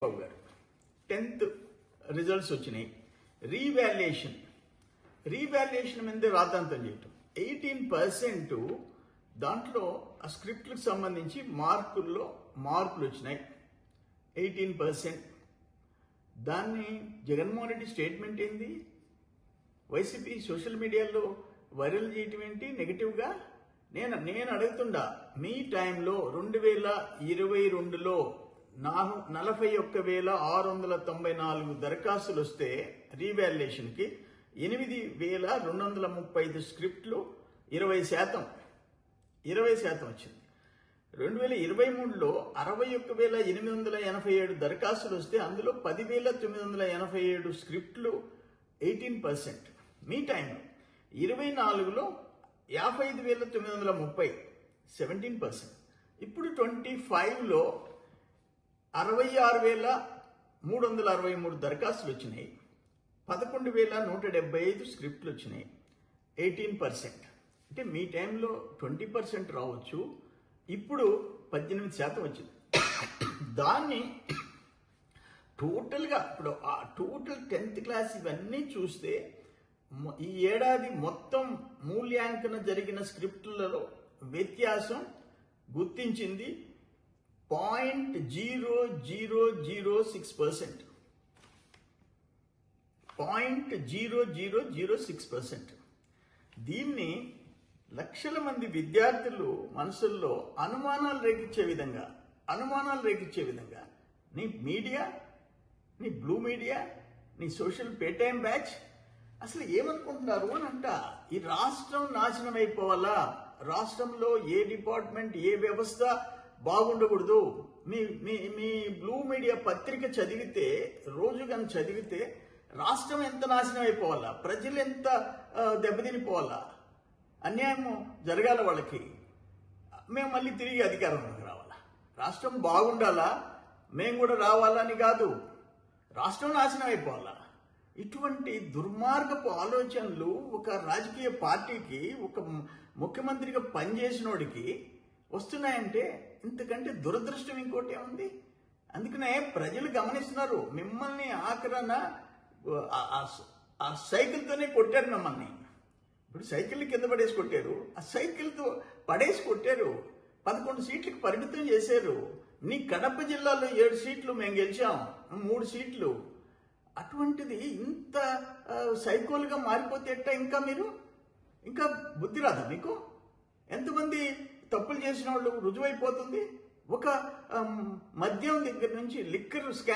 బాబు గారు 10th results వచ్చినాయి. Revaluation మీద రాద్ధాంతం చేయటం 18% దాంట్లో ఆ స్క్రిప్ట్లకు సంబంధించి మార్కులు వచ్చినాయి 18%. దాన్ని జగన్మోహన్ రెడ్డి స్టేట్మెంట్ ఏంది, వైసీపీ సోషల్ మీడియాలో వైరల్ చేయటం ఏంటి నెగిటివ్గా? నేను అడుగుతుండా, మీ టైంలో 2022లో 41,694 దరఖాస్తులు వస్తే రీవాల్యుయేషన్కి 8,235 స్క్రిప్ట్లు 20% వచ్చింది. 2023లో 61,887 దరఖాస్తులు వస్తే అందులో 10,987 స్క్రిప్ట్లు 18%. మీ టైంలో 24లో 55,930 17%. ఇప్పుడు 25లో 66,363 దరఖాస్తులు వచ్చినాయి, 11,175 స్క్రిప్ట్లు వచ్చినాయి, 18%. అంటే మీ టైంలో 20% రావచ్చు, ఇప్పుడు 18% వచ్చింది. దాన్ని టోటల్గా ఇప్పుడు ఆ టోటల్ 10th క్లాస్ ఇవన్నీ చూస్తే ఈ ఏడాది మొత్తం మూల్యాంకన జరిగిన స్క్రిప్ట్లలో వ్యత్యాసం గుర్తించింది 0.0006%. 0.0006%. దీన్ని లక్షల మంది విద్యార్థులు మనసుల్లో అనుమానాలు రేకిచ్చే విధంగా నీ మీడియా, నీ బ్లూ మీడియా, నీ సోషల్ పేటైమ్ బ్యాచ్ అసలు ఏమనుకుంటున్నారు అని అంట. ఈ రాష్ట్రం నాశనం అయిపోవాలా, రాష్ట్రంలో ఏ డిపార్ట్మెంట్ ఏ వ్యవస్థ బాగుండకూడదు. మీ బ్లూ మీడియా పత్రిక చదివితే, రోజు కానీ చదివితే రాష్ట్రం ఎంత నాశనం అయిపోవాలా, ప్రజలు ఎంత దెబ్బతినిపోవాలా, అన్యాయం జరగాల వాళ్ళకి, మేము మళ్ళీ తిరిగి అధికారంలోకి రావాలా, రాష్ట్రం బాగుండాలా, మేము కూడా రావాలని కాదు, రాష్ట్రం నాశనం అయిపోవాలా. ఇటువంటి దుర్మార్గపు ఆలోచనలు ఒక రాజకీయ పార్టీకి, ఒక ముఖ్యమంత్రిగా పనిచేసినోడికి వస్తున్నాయంటే ఇంతకంటే దురదృష్టం ఇంకోటి ఏముంది? అందుకనే ప్రజలు గమనిస్తున్నారు. మిమ్మల్ని ఆఖరణ ఆ సైకిల్తోనే కొట్టారు మిమ్మల్ని. ఇప్పుడు సైకిల్ కింద పడేసి కొట్టారు, ఆ సైకిల్తో పడేసి కొట్టారు, 11 సీట్లకు పరిమితం చేశారు. నీ కడప జిల్లాలో 7 సీట్లు మేము గెలిచాం, 3 సీట్లు. అటువంటిది ఇంత సైకోలుగా మారిపోతే ఎట్టా? ఇంకా బుద్ధి రాదా మీకు? ఎంతమంది తప్పులు చేసిన వాళ్ళు రుజువైపోతుంది. ఒక మద్యం దగ్గర నుంచి లిక్కర్ స్కామ్